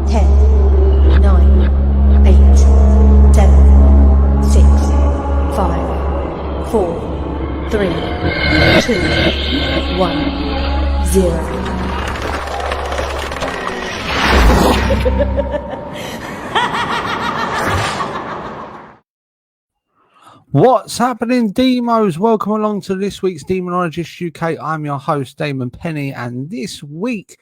10, 9, 8, 7, 6, 5, 4, 3, 2, 1, 0. What's happening, Demos? Welcome along to this week's Demonologist UK. I'm your host, Damon Penny, and this week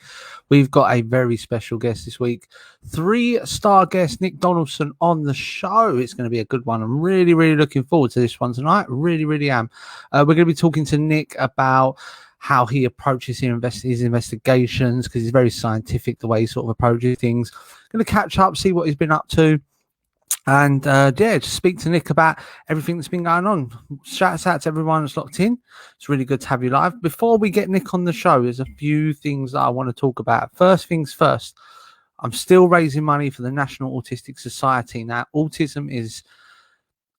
we've got a very special guest this week. 3-star guest, Nick Donaldson, on the show. It's going to be a good one. I'm really, really looking forward to this one tonight. Really, really am. We're going to be talking to Nick about how he approaches his investigations, because he's very scientific the way he sort of approaches things. Going to catch up, see what he's been up to. And just speak to Nick about everything that's been going on. Shouts out to everyone that's locked in. It's really good to have you live. Before we get Nick on the show, there's a few things that I want to talk about. First things first, I'm still raising money for the National Autistic Society. Now, autism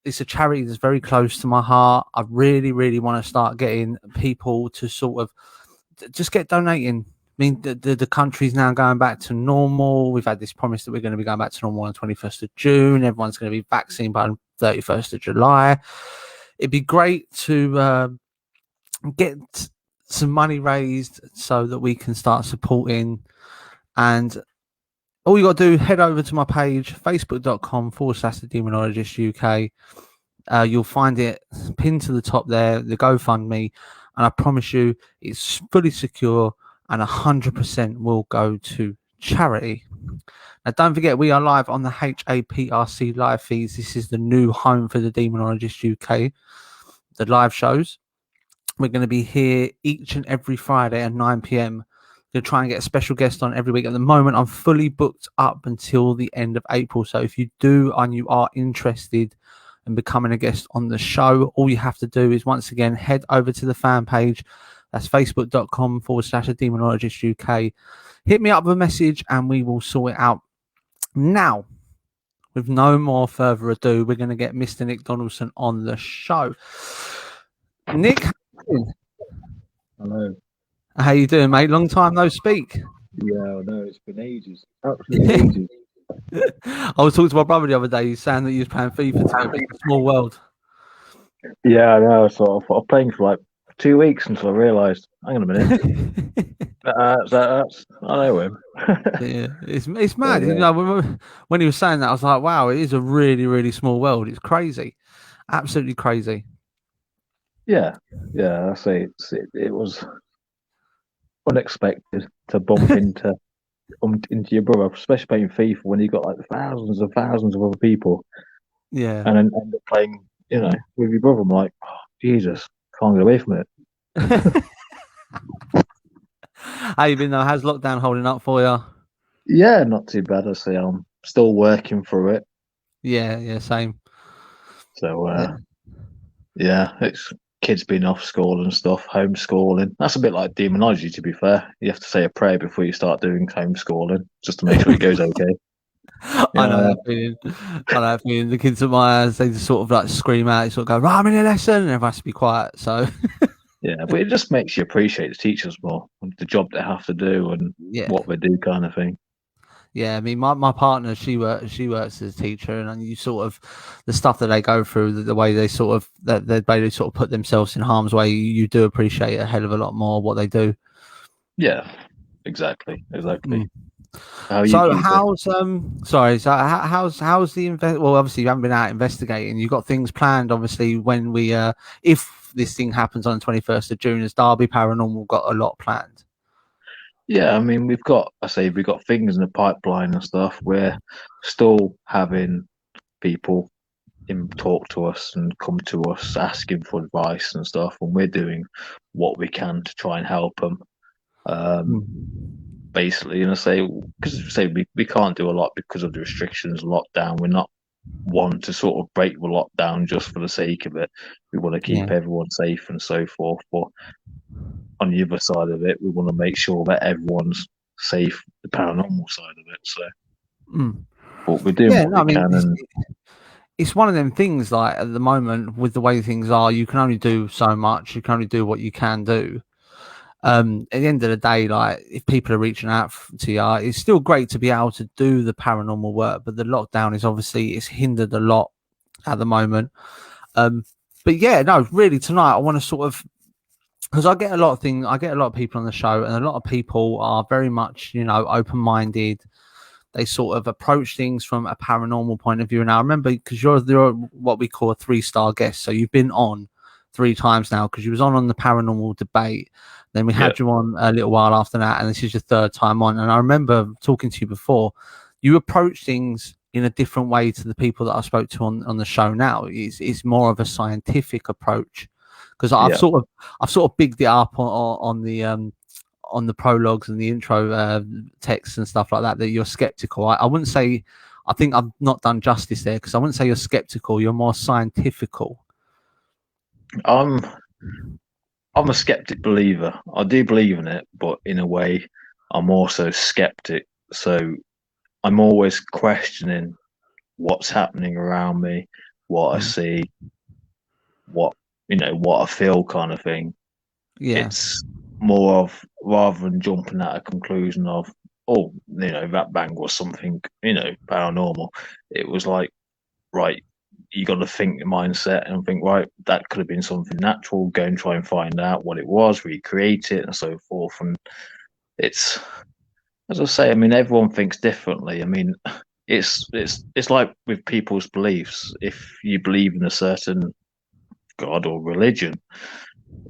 it's a charity that's very close to my heart. I really, really want to start getting people to sort of just get donating. I mean, the country's now going back to normal. We've had this promise that we're going to be going back to normal on the 21st of June. Everyone's going to be vaccinated by the 31st of July. It'd be great to get some money raised so that we can start supporting. And all you got to do, head over to my page, facebook.com/The Demonologist UK. You'll find it pinned to the top there, the GoFundMe. And I promise you, it's fully secure. And 100% will go to charity. Now, don't forget, we are live on the HAPRC live feeds. This is the new home for the Demonologist UK, the live shows. We're going to be here each and every Friday at 9 p.m. Going to try and get a special guest on every week. At the moment, I'm fully booked up until the end of April. So if you do and you are interested in becoming a guest on the show, all you have to do is, once again, head over to the fan page. That's facebook.com/The Demonologist UK. Hit me up with a message and we will sort it out. Now, with no more further ado, we're going to get Mr. Nick Donaldson on the show. Nick, hello. How you doing, mate? Long time no speak. Yeah, I know. It's been ages. Absolutely ages. I was talking to my brother the other day. He's saying that he was playing FIFA. It's a small world. Yeah, I know. So I was playing for like 2 weeks until I realised, hang on a minute. That's I know him. Yeah, it's mad. Yeah. You know, when he was saying that, I was like, wow, it is a really, really small world. It's crazy. Absolutely crazy. Yeah. I say it was unexpected to bump into your brother, especially playing FIFA when you got like thousands and thousands of other people. Yeah. And then end up playing, with your brother. I'm like, oh, Jesus, can't get away from it. How you been though? How's lockdown holding up for you? Yeah, not too bad. I say I'm still working through it. Yeah, same. So it's kids being off school and stuff, homeschooling. That's a bit like demonology, to be fair. You have to say a prayer before you start doing homeschooling, just to make sure it goes okay. I know that feeling. The kids at my house, they just sort of like scream out, they sort of go, right, I'm in a lesson, and everyone has to be quiet. So yeah, but it just makes you appreciate the teachers more, the job they have to do and what they do, kind of thing. Yeah, I mean, my partner, she works as a teacher, and you sort of the stuff that they go through, the way they sort of they sort of put themselves in harm's way. You do appreciate a hell of a lot more what they do. Yeah, exactly. So how's the well, obviously you haven't been out investigating. You've got things planned, obviously, when we if this thing happens on the 21st of June, as Derby Paranormal got a lot planned. Yeah, I mean, we've got things in the pipeline and stuff. We're still having people talk to us and come to us asking for advice and stuff, and we're doing what we can to try and help them. Basically, we can't do a lot because of the restrictions, lockdown. We're not one to sort of break the lockdown just for the sake of it. We want to keep everyone safe and so forth, but on the other side of it, we want to make sure that everyone's safe, the paranormal side of it. So, but we're doing what we can. It's one of them things, like, at the moment, with the way things are, you can only do so much. You can only do what you can do. At the end of the day, like if people are reaching out to you, it's still great to be able to do the paranormal work, but the lockdown is obviously it's hindered a lot at the moment. But yeah, no, really tonight I want to sort of, because I get a lot of people on the show, and a lot of people are very much, open-minded. They sort of approach things from a paranormal point of view. And I remember, because you're what we call a 3-star guest, so you've been on 3 times now, because you was on the paranormal debate. Then we had you on a little while after that, and this is your 3rd time on. And I remember talking to you before. You approach things in a different way to the people that I spoke to on the show now. It's more of a scientific approach, because I've sort of bigged it up on the prologues and the intro texts and stuff like that you're skeptical. I wouldn't say, I think I've not done justice there, because I wouldn't say you're skeptical. You're more scientifical. I'm a skeptic believer. I do believe in it, but in a way, I'm also skeptic. So I'm always questioning what's happening around me, what I see, what I feel, kind of thing. Yeah, it's more of, rather than jumping at a conclusion of, oh, that bang was something, paranormal. It was like, right, you got to think the mindset and think, right, that could have been something natural. Go and try and find out what it was, recreate it, and so forth. And it's, as I say, I mean, everyone thinks differently. I mean, it's like with people's beliefs. If you believe in a certain god or religion,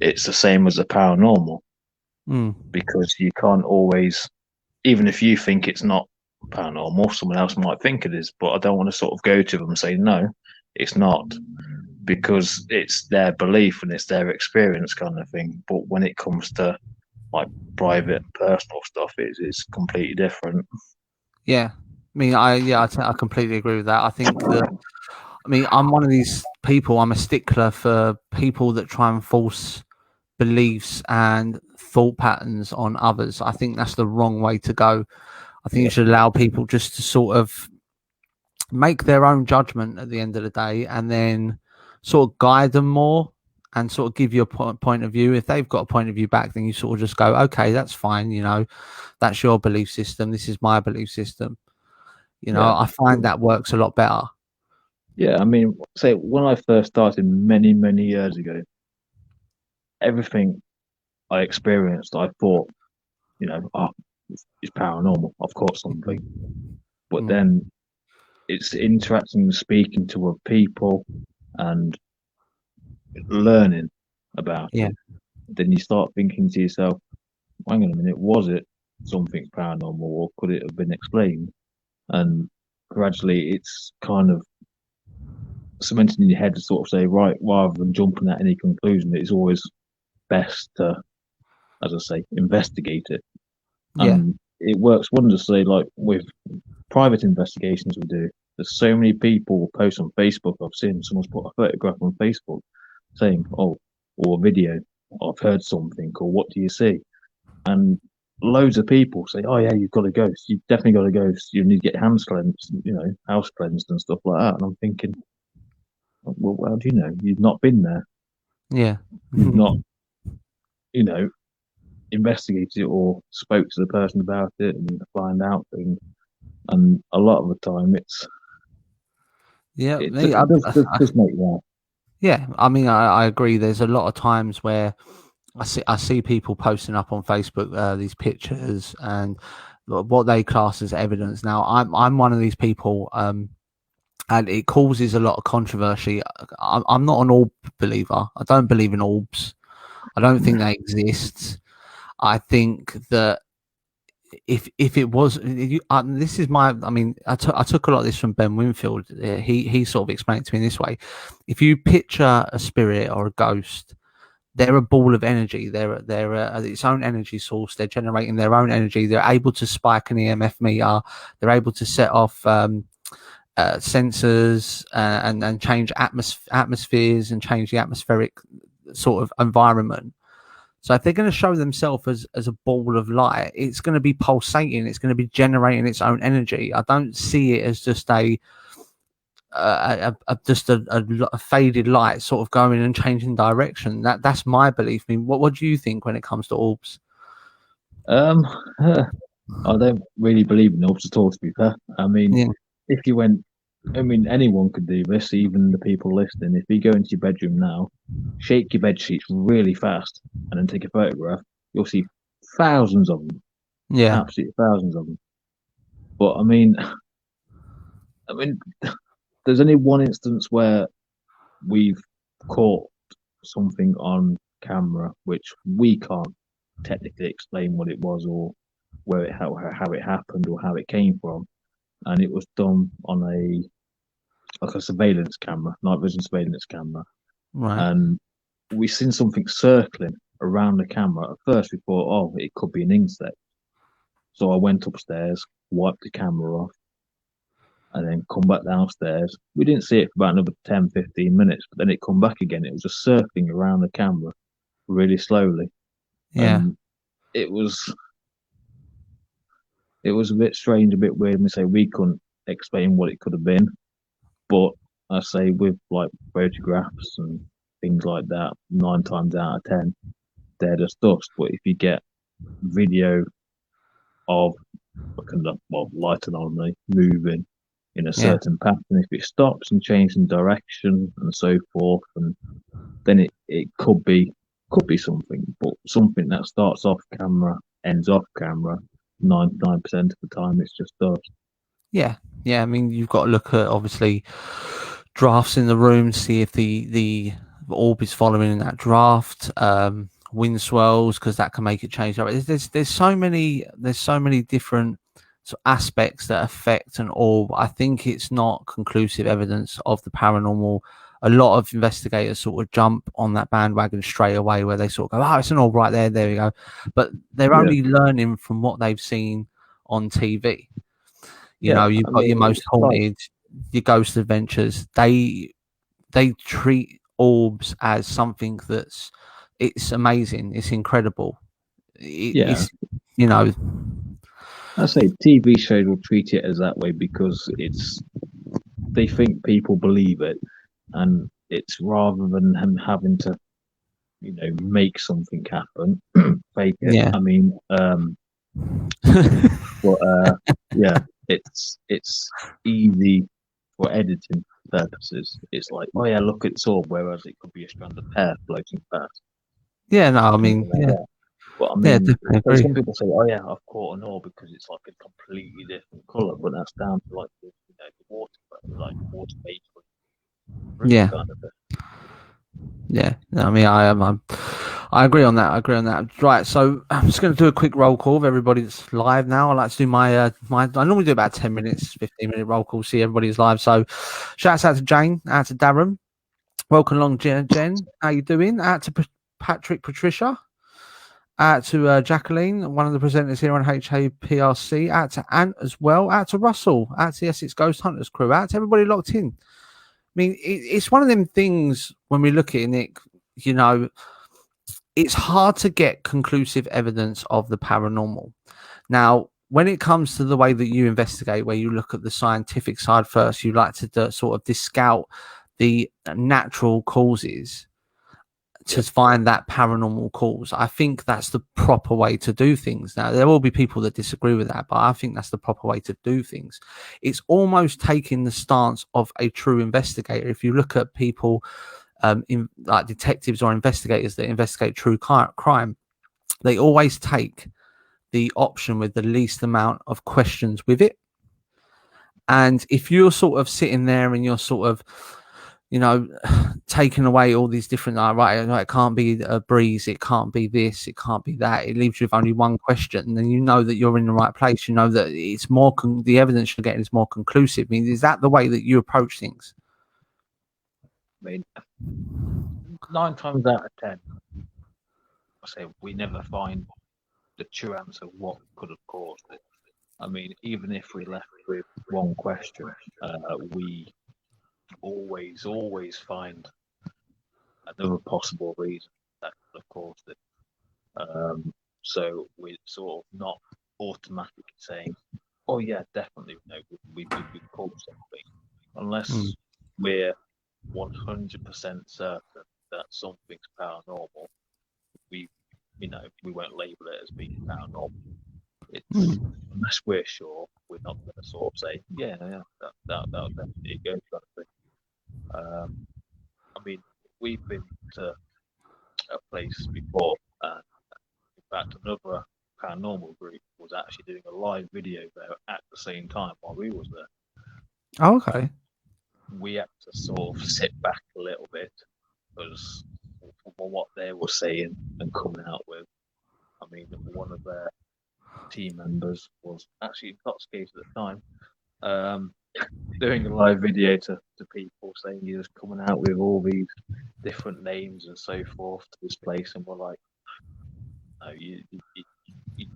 it's the same as the paranormal, because you can't always, even if you think it's not paranormal, someone else might think it is. But I don't want to sort of go to them and say, no, it's not, because it's their belief and it's their experience, kind of thing. But when it comes to like private, personal stuff, it's completely different. Yeah. I mean, I completely agree with that. I think that, I mean, I'm one of these people, I'm a stickler for people that try and force beliefs and thought patterns on others. I think that's the wrong way to go. I think you should allow people just to sort of make their own judgment at the end of the day, and then sort of guide them more and sort of give you a point of view. If they've got a point of view back, then you sort of just go, okay, that's fine. That's your belief system. This is my belief system. I find that works a lot better. Yeah, I mean, say when I first started many, many years ago, everything I experienced, I thought, it's paranormal. I've caught something. But then it's interacting and speaking to other people and learning about it. Then you start thinking to yourself, hang on a minute, was it something paranormal, or could it have been explained? And gradually it's kind of cemented in your head to sort of say, right, rather than jumping at any conclusion, it's always best to, as I say, investigate it. And it works wondrously. Like with private investigations we do, there's so many people post on Facebook. I've seen someone's put a photograph on Facebook saying, oh, or a video, I've heard something, or what do you see? And loads of people say, oh yeah, you've got a ghost. You've definitely got a ghost. You need to get hands cleansed, house cleansed and stuff like that. And I'm thinking, well, how do you know? You've not been there. Yeah. You've not, investigated it or spoke to the person about it and find out things. And a lot of the time it does make that. Yeah, I mean, I agree. There's a lot of times where I see people posting up on Facebook these pictures and what they class as evidence. Now, I'm one of these people, and it causes a lot of controversy. I'm not an orb believer. I don't believe in orbs. I don't think they exist. I think that if it was, this is my, I mean, I took a lot of this from Ben Winfield. He sort of explained it to me in this way. If you picture a spirit or a ghost, they're a ball of energy. They're its own energy source. They're generating their own energy. They're able to spike an EMF meter. They're able to set off sensors and change atmospheres and change the atmospheric sort of environment. So if they're going to show themselves as a ball of light, it's going to be pulsating. It's going to be generating its own energy. I don't see it as just a faded light sort of going and changing direction. That's my belief. I mean, what do you think when it comes to orbs? Um, I don't really believe in Orbs at all, to be fair. I mean, Yeah. if you went, I mean, anyone could do this, even the people listening. If you go into your bedroom now, shake your bed sheets really fast, and then take a photograph, you'll see thousands of them, Yeah. absolutely thousands of them. But I mean, there's only one instance where we've caught something on camera, which we can't technically explain what it was or where it how it happened or how it came from, and it was done on a surveillance camera, night vision surveillance camera, Right. and we seen something circling around the camera. At first, we thought, oh, it could be an insect. So I went upstairs, wiped the camera off, and then come back downstairs. We didn't see it for about another 10, 15 minutes, but then it come back again. It was just circling around the camera really slowly. Yeah. And it was it was a bit strange, a bit weird. We say we couldn't explain what it could have been, but I say with like photographs and things like that, 9 times out of 10, they're just dust. But if you get video of light and only moving in a Yeah. certain pattern, if it stops and changes in direction and so forth, and then it could be something, but something that starts off camera, ends off camera, 99% of the time it's just dust. Yeah. Yeah. I mean, you've got to look at obviously drafts in the room, see if the orb is following in that draft. Wind swirls, because that can make it change. There's so many different aspects that affect an orb. I think it's not conclusive evidence of the paranormal. A lot of investigators sort of jump on that bandwagon straight away, where they sort of go, "Oh, it's an orb right there. There we go," but they're Yeah, only learning from what they've seen on TV. You yeah. know, you've I got your mean, most it's like haunted, your ghost adventures. They treat orbs as something it's amazing, it's incredible. yeah. It's you know, I say TV shows will treat it as that way because they think people believe it, and it's rather than him having to make something happen, fake it. yeah, I mean, but yeah, it's easy for editing purposes. It's like, oh yeah, look at Saw, whereas it could be a strand of hair floating past, yeah. No, I something mean, like yeah, that. But I yeah, mean, definitely so agree. some people say, oh yeah, I've caught an orb because it's like a completely different color, but that's down to like the water, like water vapor through Yeah, kind of thing. yeah. No, I mean, I agree on that. I agree on that. Right. So I'm just going to do a quick roll call of everybody that's live now. I like to do my. I normally do about 10 minutes, 15-minute roll call. See everybody's live. So, shouts out to Jane, out to Darren. Welcome along, Jen. How you doing? Out to Patrick, Patricia. Out to Jacqueline, one of the presenters here on HAPRC. Out to Ant as well. Out to Russell. Out to the Essex Ghost Hunters crew. Out to everybody locked in. I mean, it's one of them things when we look at it, Nick, you know, it's hard to get conclusive evidence of the paranormal. Now, when it comes to the way that you investigate, where you look at the scientific side first, you like to sort of discount the natural causes to find that paranormal cause. I think that's the proper way to do things. Now, there will be people that disagree with that, but I think that's the proper way to do things. It's almost taking the stance of a true investigator. If you look at people in like detectives or investigators that investigate true crime, they always take the option with the least amount of questions with it. And if you're sort of sitting there and you're sort of, you know, taking away all these different, right, it can't be a breeze, it can't be this, it can't be that, it leaves you with only one question, and then you know that you're in the right place. You know that it's more, the evidence you're getting is more conclusive. I mean, is that the way that you approach things? I mean, 9 times out of 10, I say we never find the true answer what could have caused it. I mean, even if we left with one question, we always find another possible reason that could have caused it. So we're sort of not automatically saying, "Oh yeah, definitely, we caught something," unless we're 100% certain that something's paranormal. We we won't label it as being paranormal. It's unless we're sure, we're not going to sort of say, yeah, that was definitely a ghost kind of thing. I mean, we've been to a place before, and in fact, another paranormal group was actually doing a live video there at the same time while we was there. Oh, okay. We had to sort of sit back a little bit because for what they were saying and coming out with. I mean, one of their team members was actually intoxicated at the time, doing a live video to people saying he was coming out with all these different names and so forth to this place, and we're like, no, you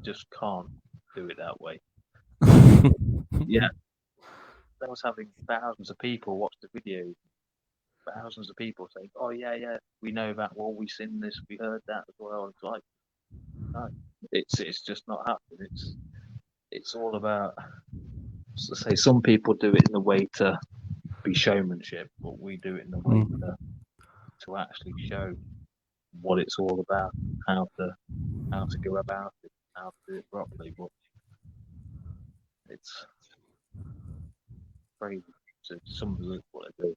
just can't do it that way. Yeah, that was having thousands of people watch the video, thousands of people saying, "Oh yeah, we know that. Well, we seen this, we heard that as well." It's like, no, it's just not happening. It's all about. So say some people do it in the way to be showmanship, but we do it in the way to actually show what it's all about, how to go about it, how to do it properly. But it's crazy to some of what they do.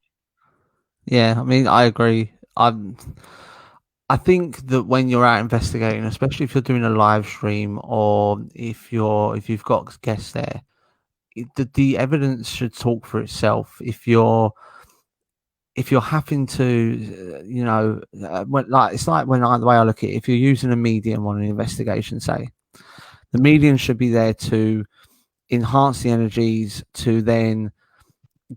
Yeah, I mean, I agree. I think that when you're out investigating, especially if you're doing a live stream or if you've got guests there, the evidence should talk for itself. If you're having to, it's like the way I look at it. If you're using a medium on an investigation, say, the medium should be there to enhance the energies, to then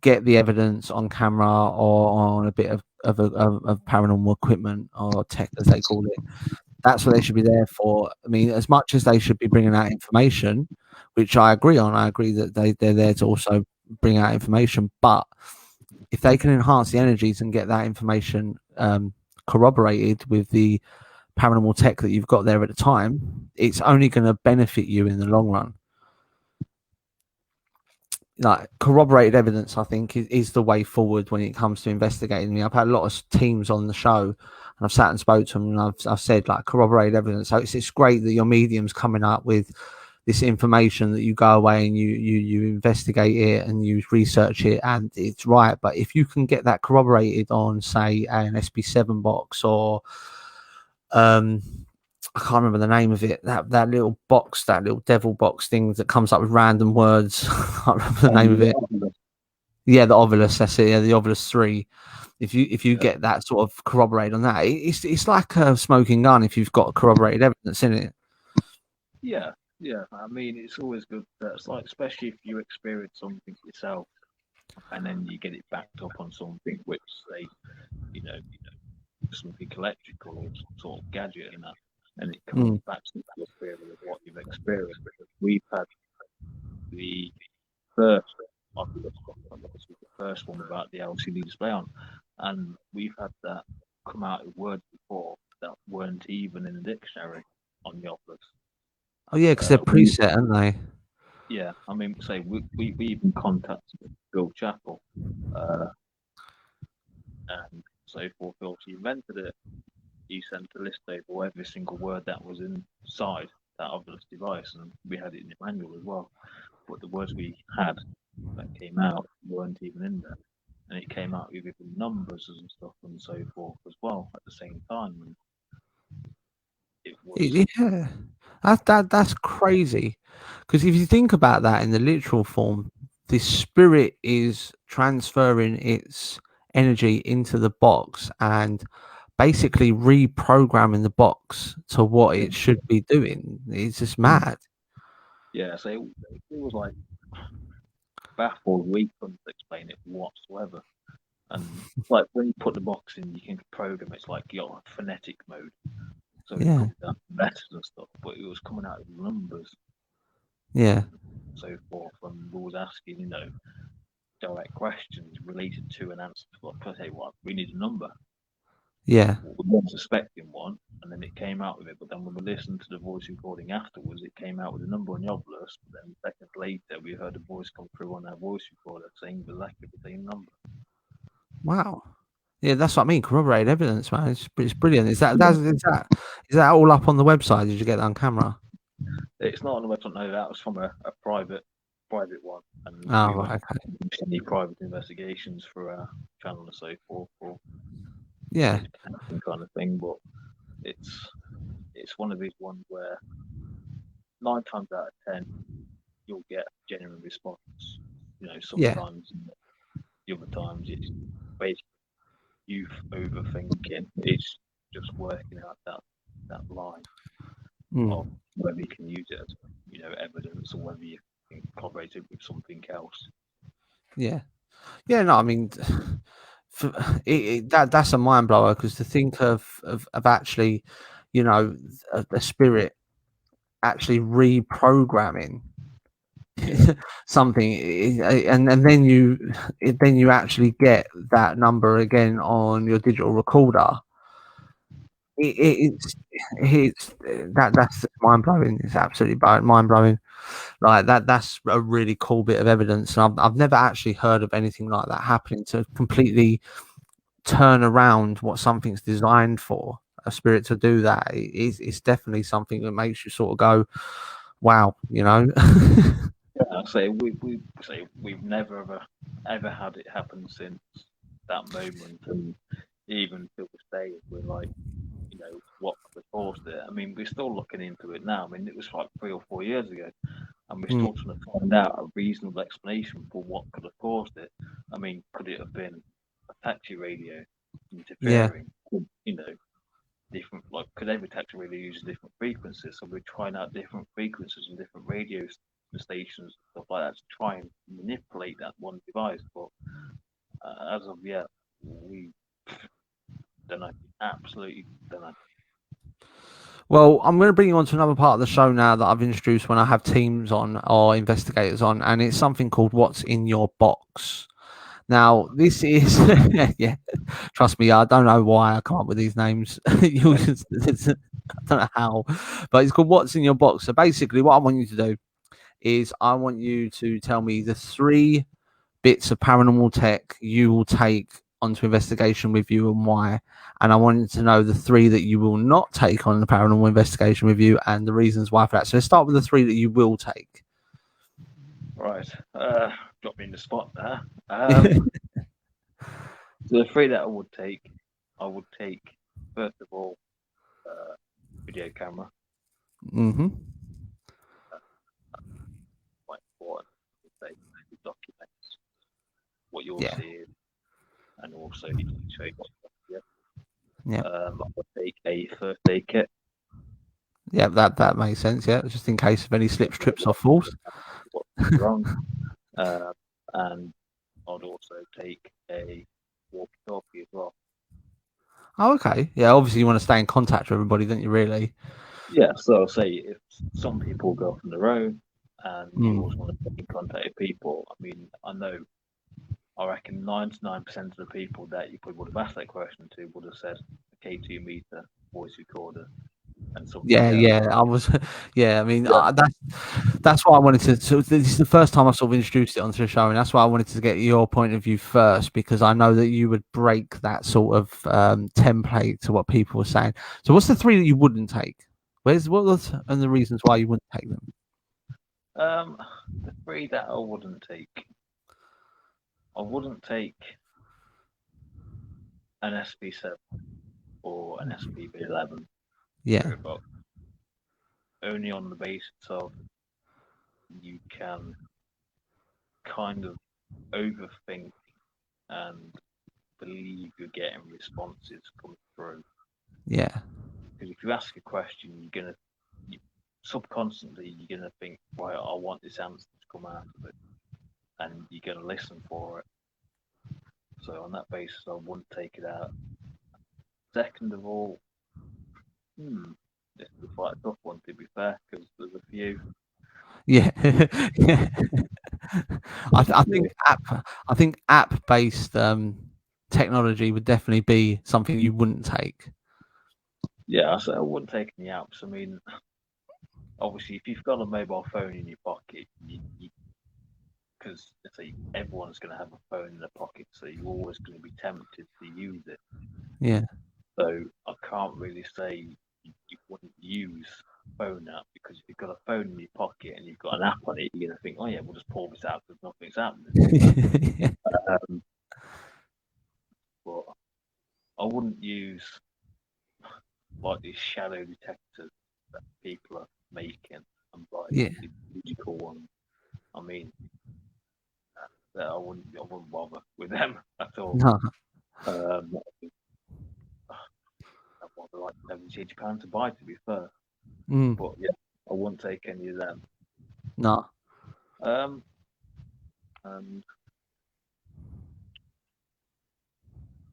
get the evidence on camera or on a bit of paranormal equipment or tech, as they call it. That's what they should be there for. I mean, as much as they should be bringing out information, which I agree on. I agree that they're there to also bring out information. But if they can enhance the energies and get that information corroborated with the paranormal tech that you've got there at the time, it's only going to benefit you in the long run. Like corroborated evidence, I think, is the way forward when it comes to investigating. I've had a lot of teams on the show, and I've sat and spoke to them, and I've said like corroborated evidence. So it's great that your medium's coming up with this information that you go away and you investigate it and you research it, and it's right. But if you can get that corroborated on, say, an SB7 box or I can't remember the name of it. That little box, that little devil box thing that comes up with random words. I can't remember the name of it. Yeah, the Ovilus. That's it. Yeah, the Ovilus 3. If you get that sort of corroborated on that, it's like a smoking gun. If you've got corroborated evidence in it. Yeah. I mean, it's always good. That's like, especially if you experience something yourself, and then you get it backed up on something which, say, something electrical or some sort of gadget, and it comes back to the spirit of what you've experienced. Because we've had the first one about the LCD display on, and we've had that come out with words before that weren't even in the dictionary on the Ovilus. Oh yeah, because they're preset, aren't they? Yeah, I mean, say we even contacted Bill Chappell, and so forth. He invented it. He sent a list over every single word that was inside that Ovilus device, and we had it in the manual as well. But the words we had that came out weren't even in there, and it came out with even numbers and stuff and so forth as well at the same time. And it was... Yeah, that's crazy. Because if you think about that in the literal form, the spirit is transferring its energy into the box and basically reprogramming the box to what it should be doing. It's just mad. Yeah, so it was like baffled. We couldn't explain it whatsoever. And like when you put the box in, you can program it's like your phonetic mode. So it comes down to letters and stuff, but it was coming out with numbers. Yeah. So forth, and we was asking, direct questions related to an answer. Like, I say, what we need a number. Yeah. We weren't suspecting one, and then it came out with it. But then when we listened to the voice recording afterwards, it came out with a number on the Ovilus. But then seconds later, we heard a voice come through on our voice recorder saying exactly the same number. Wow. Yeah, that's what I mean. Corroborated evidence, man. It's brilliant. Is that Is that all up on the website? Did you get that on camera? It's not on the website. No, that was from a private one, and Oh, we right, won't okay. do any private investigations for our channel and so forth, or Yeah, kind of thing. But it's one of these ones where 9 times out of 10 you'll get a genuine response. yeah, Sometimes, the other times it's basically you overthinking. It's just working out that line of whether you can use it as evidence or whether you can corroborate it with something else. yeah. No, I mean, that's a mind blower, because to think of actually, a spirit actually reprogramming something, and then you actually get that number again on your digital recorder. It's that's mind blowing. It's absolutely mind blowing. Like that's a really cool bit of evidence, and I've never actually heard of anything like that happening, to completely turn around what something's designed for. A spirit to do that, it's definitely something that makes you sort of go, wow, Yeah, I say we've never ever had it happen since that moment, and even to this day, we're like, what could have caused it? I mean, we're still looking into it now. I mean, it was like 3 or 4 years ago, and we're still trying to find out a reasonable explanation for what could have caused it. I mean, could it have been a taxi radio interfering? Different, like, could every taxi radio use different frequencies? So we're trying out different frequencies and different radio stations, stuff like that, to try and manipulate that one device. But as of yet, we don't know. Absolutely don't know. Well, I'm going to bring you on to another part of the show now that I've introduced when I have teams on or investigators on, and it's something called What's in Your Box. Now, this is, yeah, trust me, I don't know why I come up with these names. I don't know how, but it's called What's in Your Box. So basically, what I want you to do is I want you to tell me the 3 bits of paranormal tech you will take onto investigation with you and why. And I wanted to know the 3 that you will not take on the paranormal investigation with you and the reasons why for that. So let's start with the 3 that you will take. Right. Got me in the spot there. So the 3 that I would take, first of all, video camera. Mm-hmm. Quite important. It documents what you're seeing, and also show you I would take a first aid kit. Yeah, that makes sense. Yeah, just in case of any slips, trips, or falls. What's wrong? And I'd also take a walkie-talkie as well. Oh, okay. Yeah, obviously you want to stay in contact with everybody, don't you? Really? Yeah. So I'll say, if some people go off on their own, and you always want to stay in contact with people. I mean, I reckon 99% of the people that you probably would have asked that question to would have said a K2 meter, voice recorder, and something else. I was. Yeah, I mean, that's why I wanted to. So this is the first time I sort of introduced it onto the show, and that's why I wanted to get your point of view first, because I know that you would break that sort of template to what people were saying. So, what's the 3 that you wouldn't take? And the reasons why you wouldn't take them? The 3 that I wouldn't take an SP7 or an SPB11. Yeah. Only on the basis of you can kind of overthink and believe you're getting responses come through. Yeah. Because if you ask a question, subconsciously you're gonna think, right, I want this answer to come out of it, and you're gonna listen for it. So on that basis, I wouldn't take it out. Second of all, this is quite a tough one, to be fair, because there's a few. Yeah. Yeah. I think app based technology would definitely be something you wouldn't take. Yeah, I wouldn't take any apps. I mean, obviously, if you've got a mobile phone in your pocket, because everyone's going to have a phone in their pocket, so you're always going to be tempted to use it. Yeah. So I can't really say you wouldn't use phone app, because if you've got a phone in your pocket and you've got an app on it, you're gonna think, oh yeah, we'll just pull this out because nothing's happening. But I wouldn't use like these shadow detectors that people are making and buying these digital ones. I mean, that I wouldn't bother with them at all. No. That was like £70 to buy, to be fair. But yeah, I wouldn't take any of them. No. And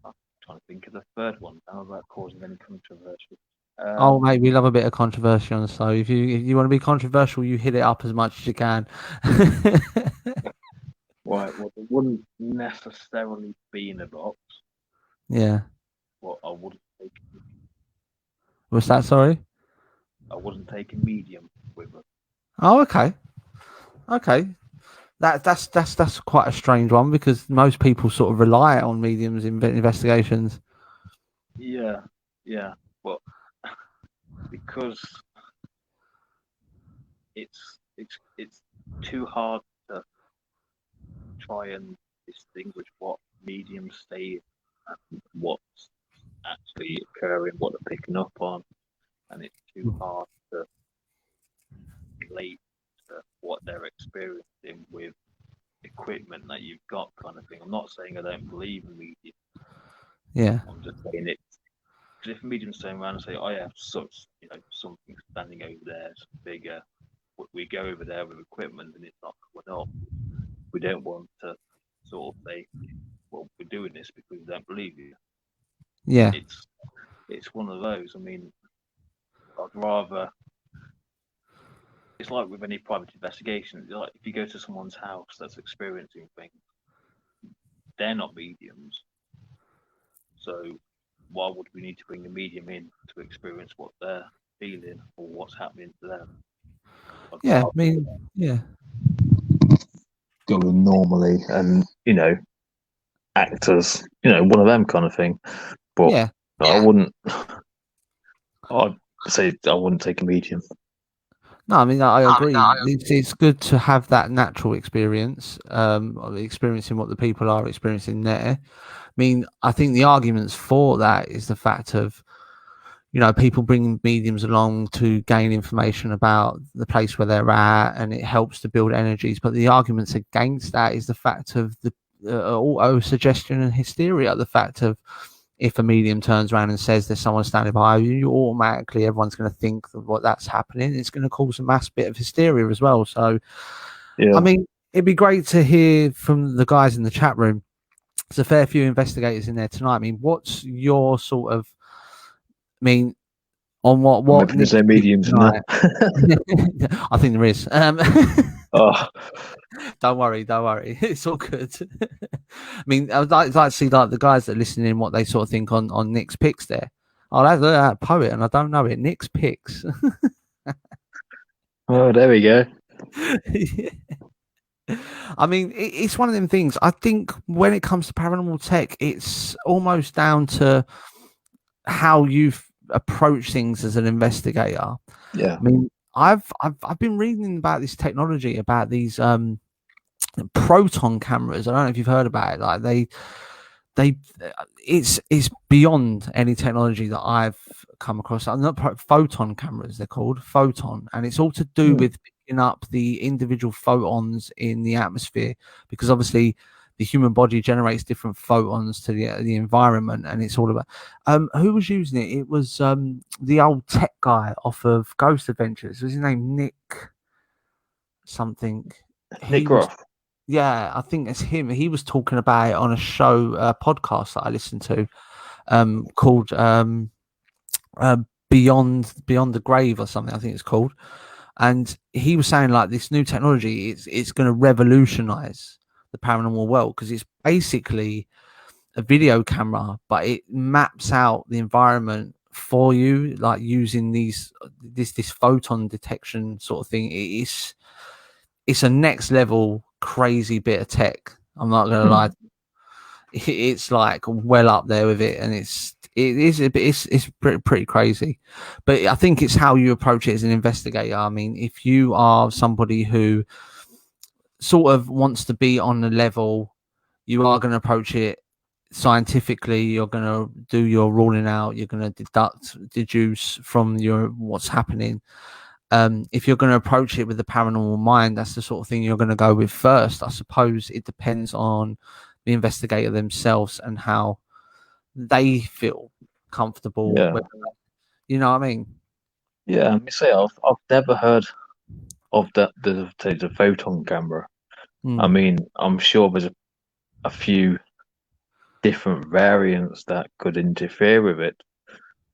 I'm trying to think of the third one now without causing any controversy. Mate, we love a bit of controversy on the show. If you want to be controversial, you hit it up as much as you can. Right, well, it wouldn't necessarily be in a box. Yeah. Well, I wouldn't take. What's that? Sorry. I wouldn't take a medium with us. Oh, okay. Okay. That's quite a strange one, because most people sort of rely on mediums in investigations. Yeah, but because it's too hard to try and distinguish what mediums say and what's actually occurring, what they're picking up on, and it's too hard to relate to what they're experiencing with equipment that you've got, kind of thing. I'm not saying I don't believe in mediums. Yeah. I'm just saying it. Because if mediums turn around and say, "I have such, something standing over there, it's bigger," we go over there with equipment and it's not coming up. We don't want to sort of say, "Well, we're doing this because we don't believe you." Yeah. It's one of those. I mean, I'd rather. It's like with any private investigation. Like if you go to someone's house that's experiencing things, they're not mediums. So why would we need to bring a medium in to experience what they're feeling or what's happening to them? Yeah, I mean, yeah. Going normally and, act as, one of them kind of thing. But Yeah. I'd say I wouldn't take a medium. No, I mean, I agree. It's good to have that natural experience, of experiencing what the people are experiencing there. I mean, I think the arguments for that is the fact of, people bringing mediums along to gain information about the place where they're at, and it helps to build energies. But the arguments against that is the fact of the auto-suggestion and hysteria, the fact of, if a medium turns around and says there's someone standing by you, automatically everyone's going to think that what that's happening. It's going to cause a mass bit of hysteria as well. So, yeah. I mean, it'd be great to hear from the guys in the chat room. There's a fair few investigators in there tonight. I mean, what's your sort of, on what? There's no mediums in there. I think there is. Oh. Don't worry. It's all good. I mean, I'd like to see like the guys that are listening, what they sort of think on Nick's picks there. Oh, that's a poet, and I don't know it. Nick's picks. Oh, there we go. Yeah. I mean, it's one of them things. I think when it comes to paranormal tech, it's almost down to how you approach things as an investigator. Yeah. I mean, I've been reading about this technology, about these proton cameras. I don't know if you've heard about it. Like it's beyond any technology that I've come across. Not photon cameras, they're called photon, and it's all to do with picking up the individual photons in the atmosphere, because obviously the human body generates different photons to the environment, and it's all about who was using it. It was the old tech guy off of Ghost Adventures. Was his name Nick something? Nick Groff. Yeah, I think it's him. He was talking about it on a show, podcast that I listened to, called Beyond the Grave or something. I think it's called. And he was saying like this new technology, it's going to revolutionize the paranormal world, because it's basically a video camera, but it maps out the environment for you, like using this photon detection sort of thing. It's a next level crazy bit of tech. I'm not gonna lie. It's like well up there with it, and it's It is a bit, it's pretty crazy, but I think it's how you approach it as an investigator. I mean, if you are somebody who sort of wants to be on the level, you are going to approach it scientifically. You're going to do your ruling out. You're going to deduce from your what's happening. If you're going to approach it with the paranormal mind, that's the sort of thing you're going to go with first. I suppose it depends on the investigator themselves and how they feel comfortable. Yeah. You know what I mean? Yeah, let me say I've never heard of the photon camera. I mean, I'm sure there's a few different variants that could interfere with it.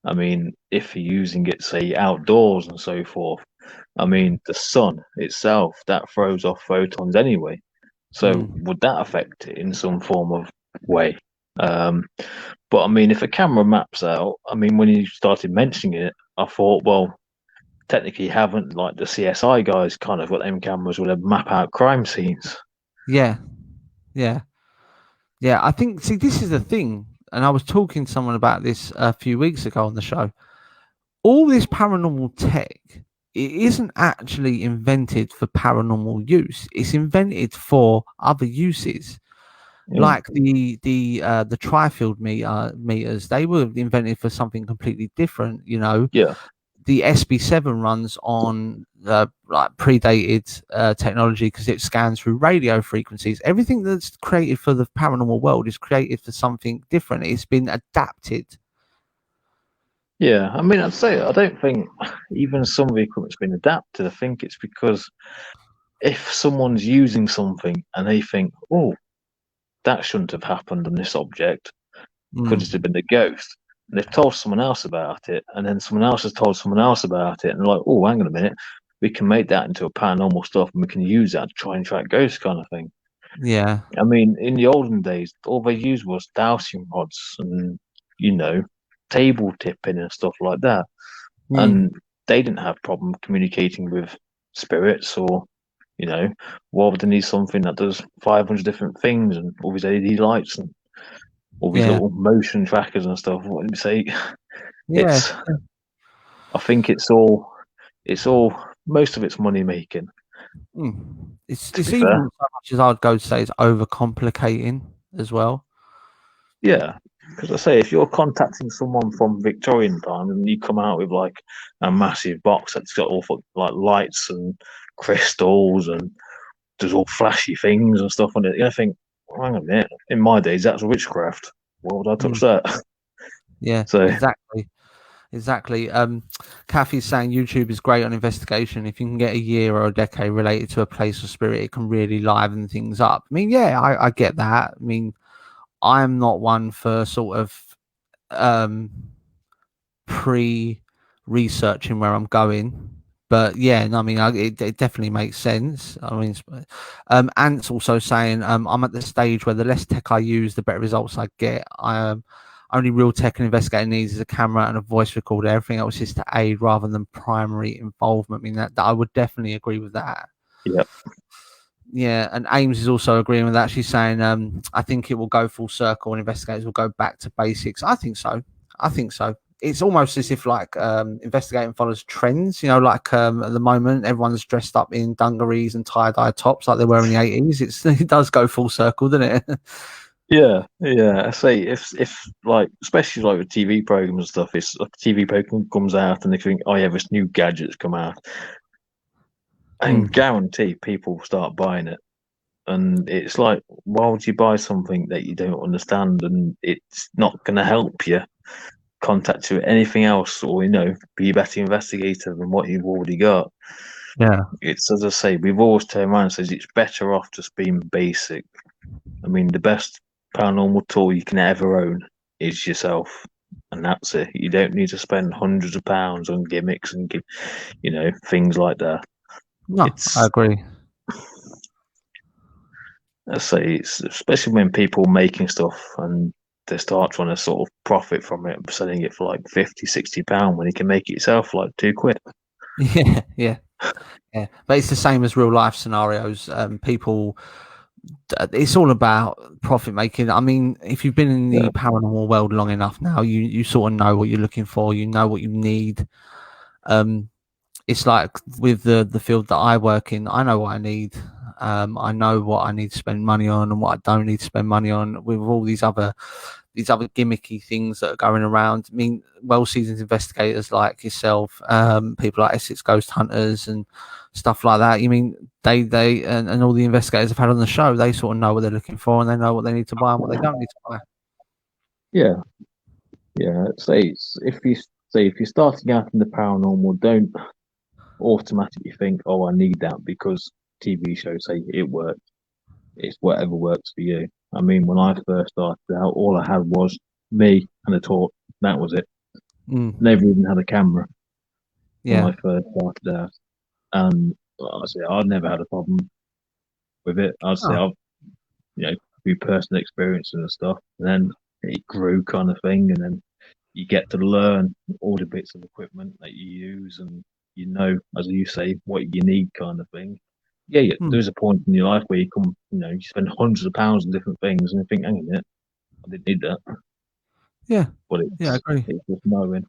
I mean, if you're using it, say, outdoors and so forth, I mean, the sun itself, that throws off photons anyway. So would that affect it in some form of way? But I mean, if a camera maps out, I mean, when you started mentioning it, I thought, well, technically haven't like the CSI guys kind of got them cameras where they map out crime scenes. Yeah. I think, see, this is the thing, and I was talking to someone about this a few weeks ago on the show. All this paranormal tech, it isn't actually invented for paranormal use. It's invented for other uses. Yeah. Like the Trifield meters, they were invented for something completely different. You know, Yeah. The SB7 runs on like predated technology because it scans through radio frequencies. Everything that's created for the paranormal world is created for something different. It's been adapted. Yeah, I mean, I'd say I don't think even some of the equipment's been adapted. I think it's because if someone's using something and they think, oh, that shouldn't have happened on this object, could it have been a ghost? And they've told someone else about it, and then someone else has told someone else about it, and they're like, oh, hang on a minute, we can make that into a paranormal stuff, and we can use that to try and track ghosts, kind of thing. Yeah. I mean, in the olden days, all they used was dowsing rods and, table tipping and stuff like that. And they didn't have problem communicating with spirits or, why would they need something that does 500 different things and all these LED lights and all these little motion trackers and stuff? What did we say? Yeah. I think it's all most of it's money making. It's even so much as I'd go to say it's overcomplicating as well. Yeah, because I say if you're contacting someone from Victorian time and you come out with like a massive box that's got all like lights and crystals and there's all flashy things and stuff on it, I think, hang on a minute, in my days that's witchcraft. Why would I touch that? Yeah, so exactly. Kathy's saying YouTube is great on investigation. If you can get a year or a decade related to a place or spirit, it can really liven things up. I mean, yeah, I get that. I mean, I'm not one for sort of pre-researching where I'm going, but yeah, I mean, it definitely makes sense. I mean, Ant's also saying I'm at the stage where the less tech I use, the better results I get. Only real tech an investigator needs is a camera and a voice recorder. Everything else is to aid rather than primary involvement. I mean, that I would definitely agree with that. Yep. Yeah, and Ames is also agreeing with that. She's saying, I think it will go full circle and investigators will go back to basics. I think so. It's almost as if like investigating follows trends, like at the moment everyone's dressed up in dungarees and tie-dye tops like they were in the 80s. It does go full circle, doesn't it? Yeah. I say if like especially like with TV programs and stuff, it's like a TV program comes out and they think, oh yeah, this new gadget's come out. And guarantee people start buying it. And it's like, why would you buy something that you don't understand and it's not going to help you contact you with anything else or, be a better investigator than what you've already got? Yeah. It's, as I say, we've always turned around and says it's better off just being basic. I mean, the best paranormal tool you can ever own is yourself. And that's it. You don't need to spend hundreds of pounds on gimmicks and, things like that. No, I agree. I say it's especially when people making stuff and they start trying to sort of profit from it, selling it for like 50, 60 pounds when you can make it yourself for like £2. Yeah. But it's the same as real life scenarios. People it's all about profit making. I mean, if you've been in the Yeah. paranormal world long enough now, you sort of know what you're looking for. You know what you need. It's like with the field that I work in. I know what I need. I know what I need to spend money on and what I don't need to spend money on. With all these other gimmicky things that are going around. I mean, well-seasoned investigators like yourself, people like Essex Ghost Hunters and stuff like that. You mean they and all the investigators I've had on the show, they sort of know what they're looking for and they know what they need to buy and what they don't need to buy. Yeah, yeah. If you're starting out in the paranormal, don't automatically think, "Oh, I need that," because TV shows say it works. It's whatever works for you. I mean, when I first started out, all I had was me and a torch. That was it. Never even had a camera when Yeah. I first started out. And I say I've never had a problem with it. I'd say I've, through personal experience and stuff. And then it grew kind of thing. And then you get to learn all the bits of equipment that you use and as you say, what you need kind of thing. Yeah, there's a point in your life where you you spend hundreds of pounds on different things and you think, hang on a minute, I didn't need that. Yeah. But I agree. It's just knowing.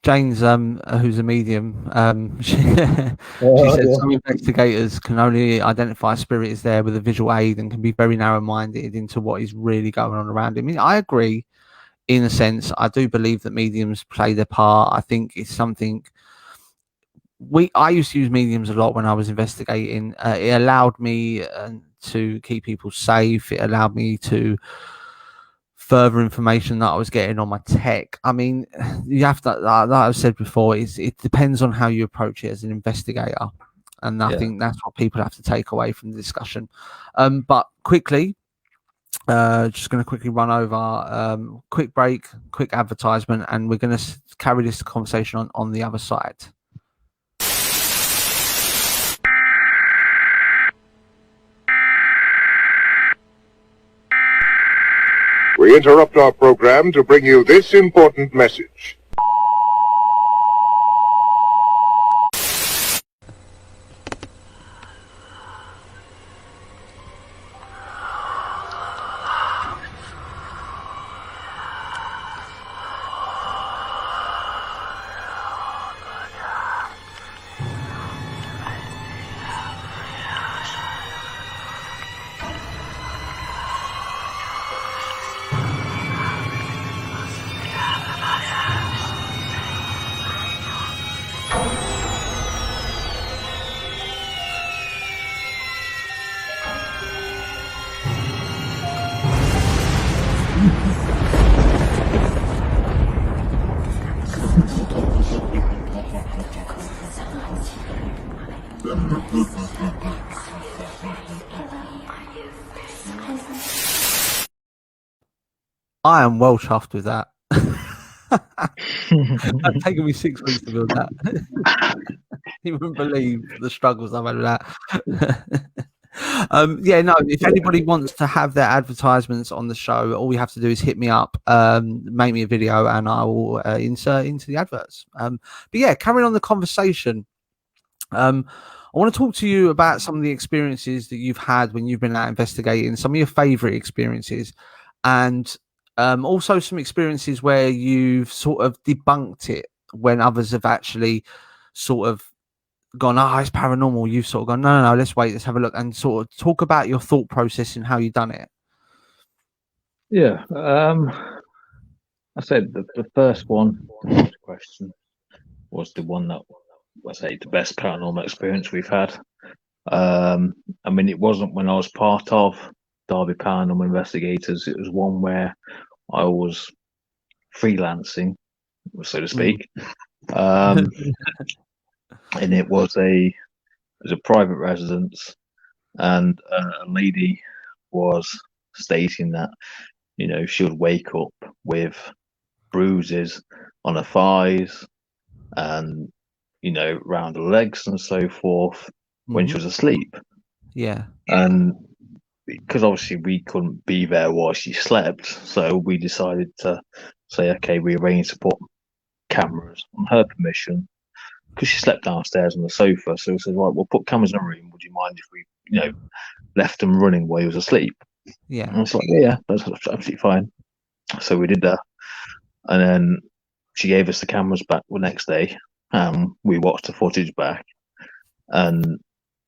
Jane's, who's a medium, she said some investigators can only identify a spirit is there with a visual aid and can be very narrow-minded into what is really going on around him. I mean, I agree in a sense. I do believe that mediums play their part. I think it's something I used to use mediums a lot when I was investigating. It allowed me to keep people safe. It allowed me to further information that I was getting on my tech. I mean, you have to, like I've said before, it depends on how you approach it as an investigator. And I think that's what people have to take away from the discussion. But quickly, just going to quickly run over, quick break, quick advertisement, and we're going to carry this conversation on the other side. We interrupt our program to bring you this important message. I am well chuffed with that. It's taken me 6 weeks to build that. You wouldn't believe the struggles I've had with that. If anybody wants to have their advertisements on the show, all we have to do is hit me up, make me a video, and I will insert into the adverts. But yeah, carrying on the conversation. I want to talk to you about some of the experiences that you've had when you've been out investigating, some of your favorite experiences, and also some experiences where you've sort of debunked it when others have actually sort of gone, it's paranormal. You've sort of gone, no, let's wait, let's have a look, and sort of talk about your thought process and how you've done it. Yeah. I said the first one, the first question, was the one that, I say, the best paranormal experience we've had. I mean, it wasn't when I was part of Derby Paranormal Investigators. It was one where I was freelancing, so to speak. And it was a private residence, and a lady was stating that, she would wake up with bruises on her thighs and, around her legs and so forth when she was asleep. Yeah. And because obviously we couldn't be there while she slept, so we decided to say, okay, we arranged to put cameras on her permission because she slept downstairs on the sofa. So we said, right, we'll put cameras in the room. Would you mind if we, left them running while he was asleep? Yeah. And I was like, yeah, that's absolutely fine. So we did that, and then she gave us the cameras back the next day. We watched the footage back, and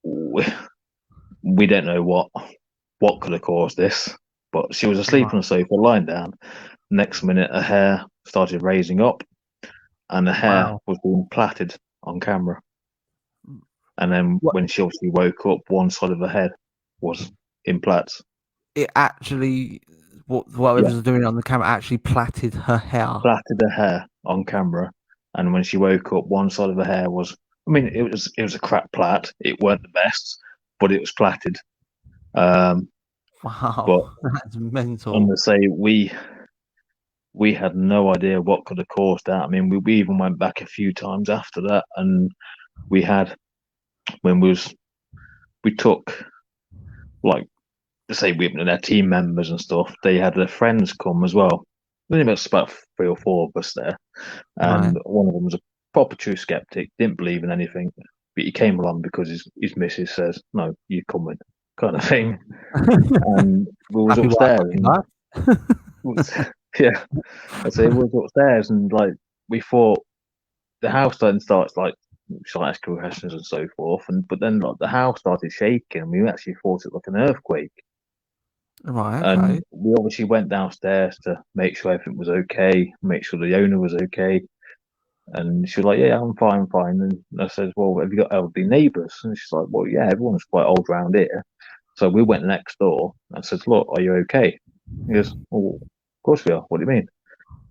we don't know what could have caused this, but she was asleep on the sofa, lying down. Next minute, her hair started raising up, and the hair Wow. was being plaited on camera. And then What? when she obviously woke up, one side of her head was in plaits. It actually, whatever was doing on the camera actually plaited her hair. Plaited her hair on camera, and when she woke up, one side of her hair was. I mean, it was a crap plait. It weren't the best, but it was plaited. Wow, but that's mental. And to say we had no idea what could have caused that. I mean, we even went back a few times after that, and we had when we took like say we their team members and stuff. They had their friends come as well. There was about 3 or 4 of us there, and one of them was a proper true skeptic. Didn't believe in anything, but he came along because his missus says, "No, you're coming," kind of thing. And we was upstairs. Yeah, I'd say we was upstairs, and like we thought the house then starts like asking questions and so forth, but then like the house started shaking, and we actually thought it like an earthquake. Right. And we obviously went downstairs to make sure everything was okay, make sure the owner was okay. And she was like, "Yeah, I'm fine, fine." And I said, "Well, have you got elderly neighbours?" And she's like, "Well, yeah, everyone's quite old around here." So we went next door. I said, "Look, are you okay?" He goes, "Well, of course we are. What do you mean?"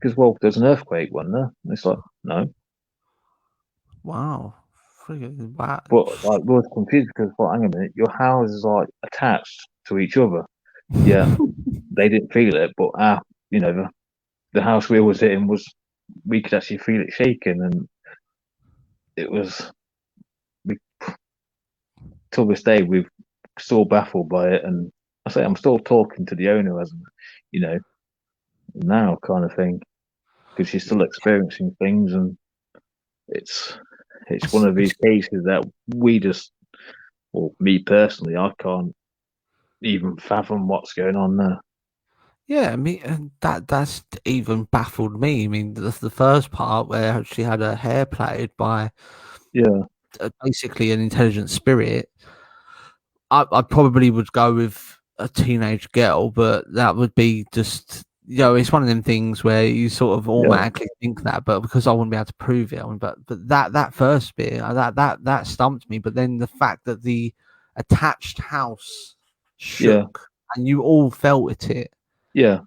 Because, well, there's an earthquake, wasn't there? And it's like, no. Wow. Wow. But like, we were confused because, well, hang a minute, your houses are attached to each other. Yeah, they didn't feel it, but the house we was in we could actually feel it shaking, and it was. Till this day, we're still baffled by it, and I say I'm still talking to the owner as, now kind of thing, because she's still experiencing things, and it's one of these cases that we just, well, me personally, I can't even fathom what's going on there. Yeah, I mean that's even baffled me. I mean, the first part where she had her hair plaited by, basically an intelligent spirit. I probably would go with a teenage girl, but that would be just it's one of them things where you sort of automatically think that, but because I wouldn't be able to prove it. But that first bit that stumped me. But then the fact that the attached house shook and you all felt it. Yeah.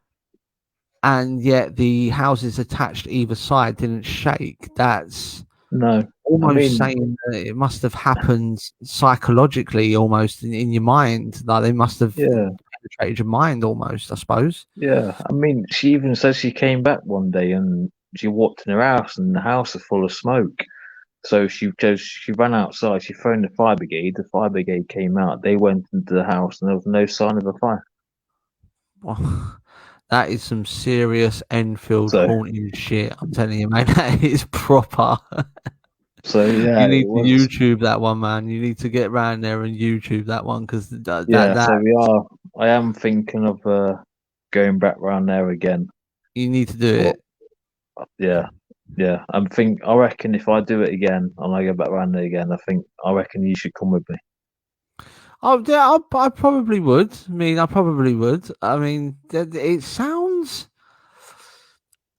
And yet the houses attached either side didn't shake. That's almost saying that it must have happened psychologically, almost in your mind. Like they must have penetrated your mind, almost. I suppose. Yeah, I mean, she even says she came back one day and she walked in her house, and the house was full of smoke. So she ran outside. She phoned the fire brigade. The fire brigade came out. They went into the house, and there was no sign of a fire. Well, that is some serious Enfield haunting shit. I'm telling you, mate. That is proper. So yeah, you need to YouTube that one, man. You need to get around there and YouTube that one because so we are. I am thinking of going back around there again. You need to do it. Yeah. I reckon if I do it again and I go back around there again, I reckon you should come with me. Oh yeah, I probably would. I mean, I probably would. I mean, it sounds.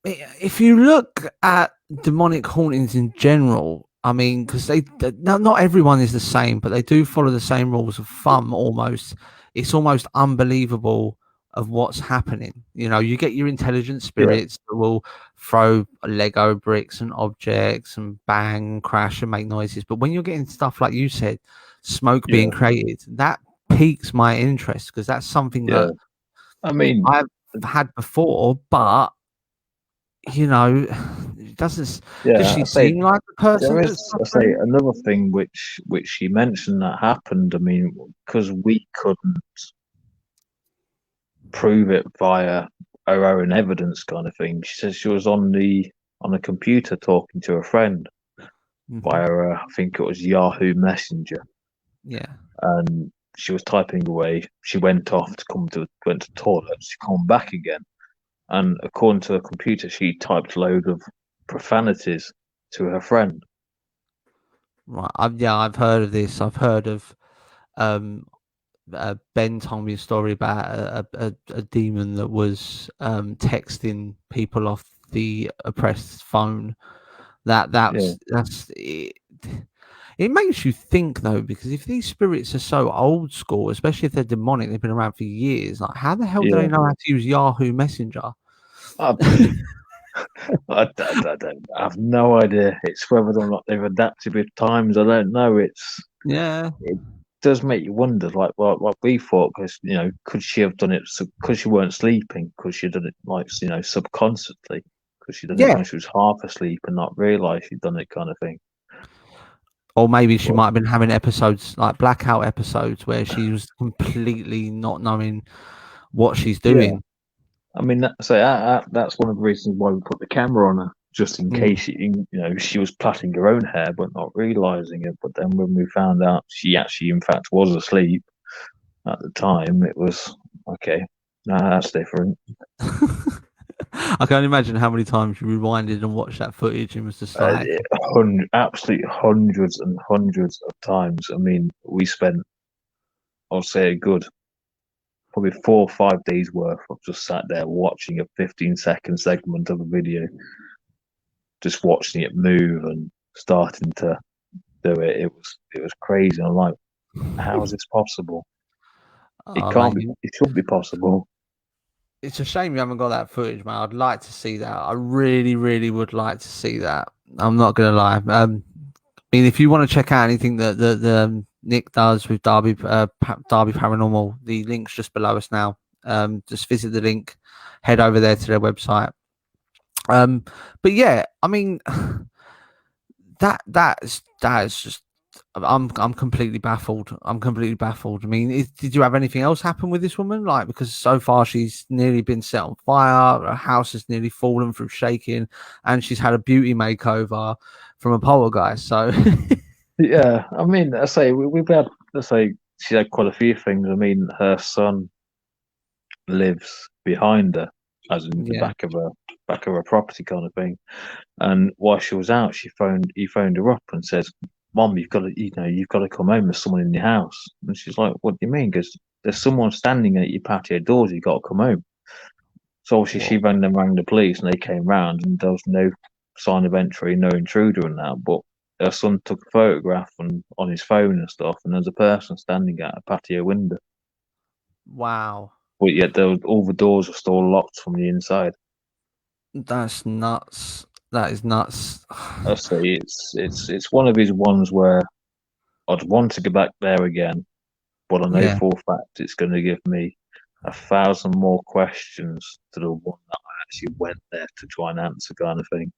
If you look at demonic hauntings in general, I mean, because not everyone is the same, but they do follow the same rules of thumb. Almost, it's almost unbelievable of what's happening. You get your intelligent spirits that will throw Lego bricks and objects and bang, crash, and make noises. But when you're getting stuff like you said, smoke being created, that piques my interest because that's something that I mean I've had before, but it doesn't. Does she seem like the person? There is, another thing which she mentioned that happened. I mean, because we couldn't prove it via our own evidence, kind of thing. She says she was on a computer talking to a friend, via, I think it was Yahoo Messenger, Yeah. and she was typing away. She went off went to the toilet. She come back again, and according to her computer, she typed a load of profanities to her friend. Right. I've heard of this. I've heard of Ben told me a story about a demon that was texting people off the oppressed phone. That's it. It makes you think though, because if these spirits are so old school, especially if they're demonic, they've been around for years. Like, how the hell do they know how to use Yahoo Messenger? I have no idea. It's whether or not they've adapted with times. I don't know. It does make you wonder, like what we thought, because could she have done it because she weren't sleeping? Could she have done it like subconsciously? Could she have done it when she was half asleep and not realise she'd done it, kind of thing? Or maybe she might have been having episodes like blackout episodes where she was completely not knowing what she's doing. Yeah. I mean, that's one of the reasons why we put the camera on her, just in case she was plaiting her own hair but not realizing it. But then when we found out she actually, in fact, was asleep at the time, it was okay. Nah, that's different. I can only imagine how many times you rewinded and watched that footage and was just like absolutely hundreds and hundreds of times. I mean, we spent, I'll say, a good probably 4 or 5 days worth of just sat there watching a 15-second segment of a video, just watching it move and starting to do it. It was crazy. I'm like, how is this possible? It can't be. It should be possible. It's a shame you haven't got that footage, man. I'd like to see that. I really, really would like to see that. I'm not gonna lie. I mean, if you want to check out anything that Nick does with Derby Paranormal, the link's just below us now. Just visit the link, head over there to their website. But yeah, I mean, that is just. I'm completely baffled. I mean, did you have anything else happen with this woman? Like, because so far she's nearly been set on fire, her house has nearly fallen from shaking, and she's had a beauty makeover from a poltergeist. So, yeah, I mean, I say we've had. She had quite a few things. I mean, her son lives behind her, as in the back of her property, kind of thing. And while she was out, he phoned her up and says, "Mom, you've got to come home. There's someone in your house." And she's like, "What do you mean?" Because there's someone standing at your patio doors. You've got to come home. So obviously she rang the police, and they came round, and there was no sign of entry, no intruder and that. But her son took a photograph on his phone and stuff, and there's a person standing at a patio window. Wow. But yet all the doors are still locked from the inside. That's nuts. That is nuts. I say it's one of these ones where I'd want to go back there again, but I know for a fact it's going to give me 1,000 more questions to the one that I actually went there to try and answer, kind of thing.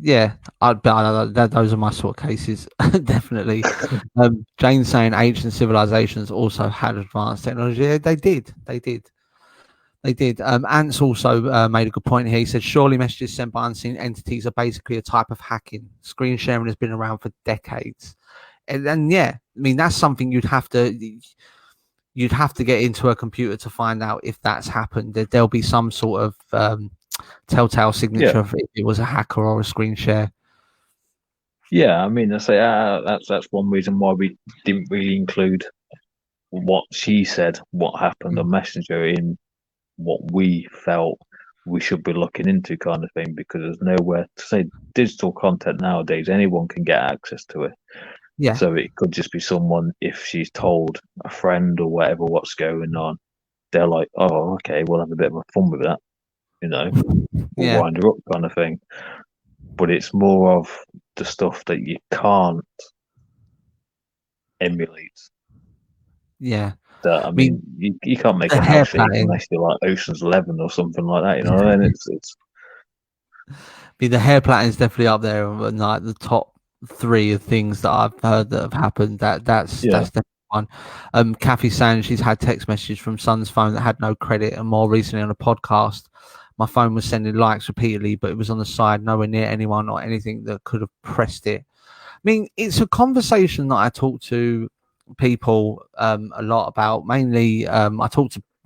Yeah, those are my sort of cases, definitely. Jane's saying ancient civilizations also had advanced technology. Yeah, they did. Ants also made a good point here. He said, surely messages sent by unseen entities are basically a type of hacking. Screen sharing has been around for decades. And yeah, I mean, that's something you'd have to get into a computer to find out if that's happened. There'll be some sort of telltale signature if it was a hacker or a screen share. Yeah, I mean, I say that's one reason why we didn't really include what she said, what happened on Messenger in what we felt we should be looking into, kind of thing, because there's nowhere to say digital content nowadays, anyone can get access to it. Yeah. So it could just be someone, if she's told a friend or whatever what's going on, they're like, oh, okay, we'll have a bit of fun with that, we'll wind her up, kind of thing. But it's more of the stuff that you can't emulate. Yeah. I mean, you can't make a house unless you're like Ocean's 11 or something like that, And it's. The hair plaiting is definitely up there, like the top 3 of things that I've heard that have happened. That's definitely one. Kathy's saying she's had text messages from son's phone that had no credit, and more recently on a podcast, my phone was sending likes repeatedly, but it was on the side, nowhere near anyone or anything that could have pressed it. mean, it's a conversation that I talk to people a lot about. Mainly,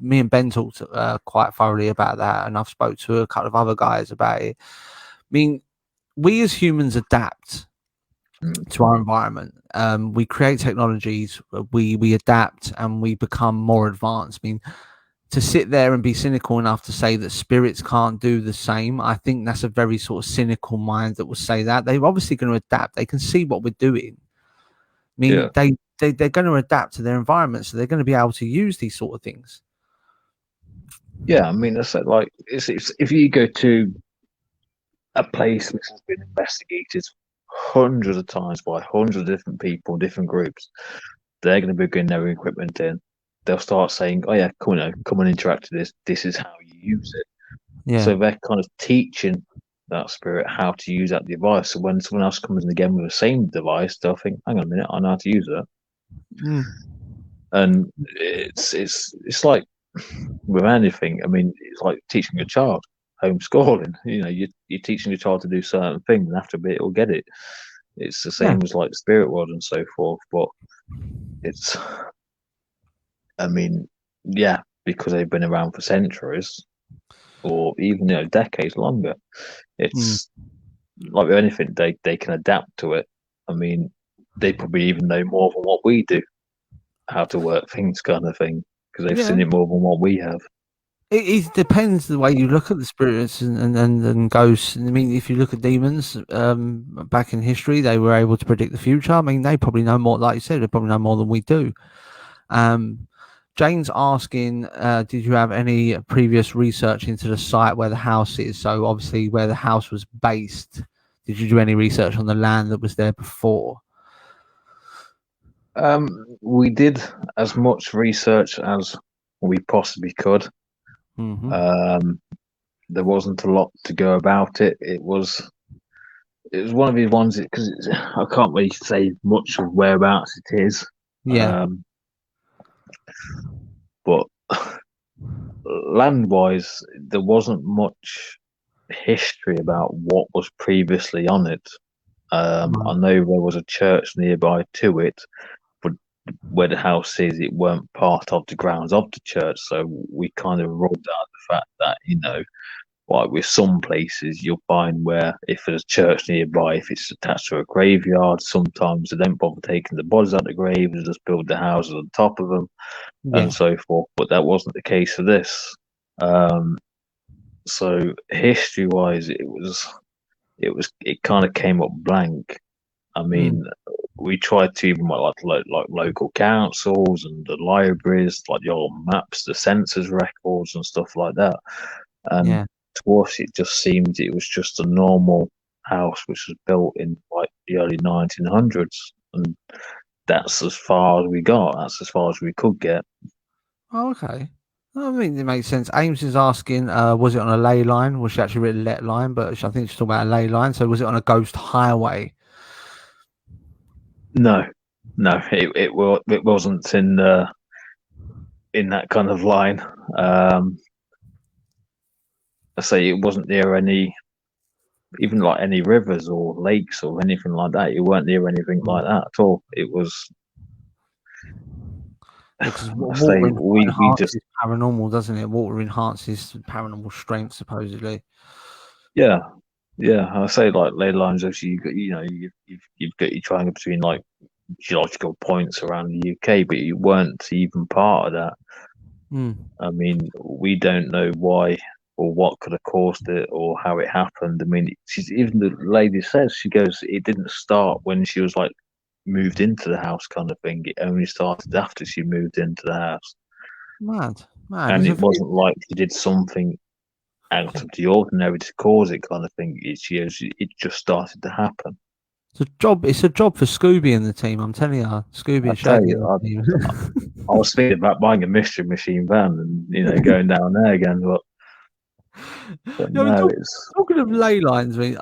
me and Ben talked quite thoroughly about that, and I've spoke to a couple of other guys about it. I mean, we as humans adapt to our environment. We create technologies, we adapt, and we become more advanced. I mean, to sit there and be cynical enough to say that spirits can't do the same, I think that's a very sort of cynical mind that will say that. They're obviously going to adapt. They can see what we're doing. I mean, they're going to adapt to their environment, so they're going to be able to use these sort of things. Yeah, I mean, that's like it's if you go to a place which has been investigated hundreds of times by hundreds of different people, different groups, they're going to be getting their equipment in. They'll start saying, "Oh yeah, come and interact with this. This is how you use it." Yeah. So they're kind of teaching that spirit how to use that device. So when someone else comes in again with the same device, they'll think, "Hang on a minute, I know how to use it." And it's like with anything. I mean, it's like teaching a child, homeschooling. You know, you're teaching your child to do certain things, and after a bit, it'll get it. It's the same as like spirit world and so forth. But it's, I mean, yeah, because they've been around for centuries, or even decades longer. It's like with anything, they can adapt to it. I mean, they probably even know more than what we do, how to work things, kind of thing, because they've seen it more than what we have. It depends the way you look at the spirits and ghosts. I mean, if you look at demons, back in history, they were able to predict the future. I mean, they probably know more, like you said, they probably know more than we do. Jane's asking, did you have any previous research into the site where the house is? So obviously where the house was based, did you do any research on the land that was there before? We did as much research as we possibly could. There wasn't a lot to go about it. It was one of these ones because I can't really say much of whereabouts it is. Yeah. But land-wise, there wasn't much history about what was previously on it. I know there was a church nearby to it, but where the house is, it weren't part of the grounds of the church. So we kind of ruled out the fact that, like with some places, you'll find where if there's a church nearby, if it's attached to a graveyard, sometimes they don't bother taking the bodies out of the grave, they just build the houses on top of them and so forth. But that wasn't the case for this. So history-wise, it kind of came up blank. I mean, we tried to even like local councils and the libraries, like the old maps, the census records and stuff like that. And to us, it just seemed it was just a normal house which was built in like the early 1900s, and that's as far as we got. That's as far as we could get. Oh, okay. I mean, it makes sense. Ames is asking, was it on a ley line? Was she actually written let line? But I think she's talking about a ley line. So was it on a ghost highway? No, it wasn't in that kind of line. I say it wasn't near any, even like any rivers or lakes or anything like that. It weren't near anything like that at all. It was. Water enhances paranormal, doesn't it? Water enhances paranormal strength, supposedly. Yeah. I say like ley lines. Actually, you've got your triangle between like geological points around the UK, but you weren't even part of that. I mean, we don't know why or what could have caused it or how it happened. I mean, even the lady says, she goes, it didn't start when she was like moved into the house, kind of thing. It only started after she moved into the house. Mad. And it wasn't like she did something out of the ordinary to cause it, kind of thing. It just started to happen. It's a job for Scooby and the team. I'm telling you, Scooby and Shaggy. I was thinking about buying a Mystery Machine van and going down there again, but no, talking of ley lines, I mean,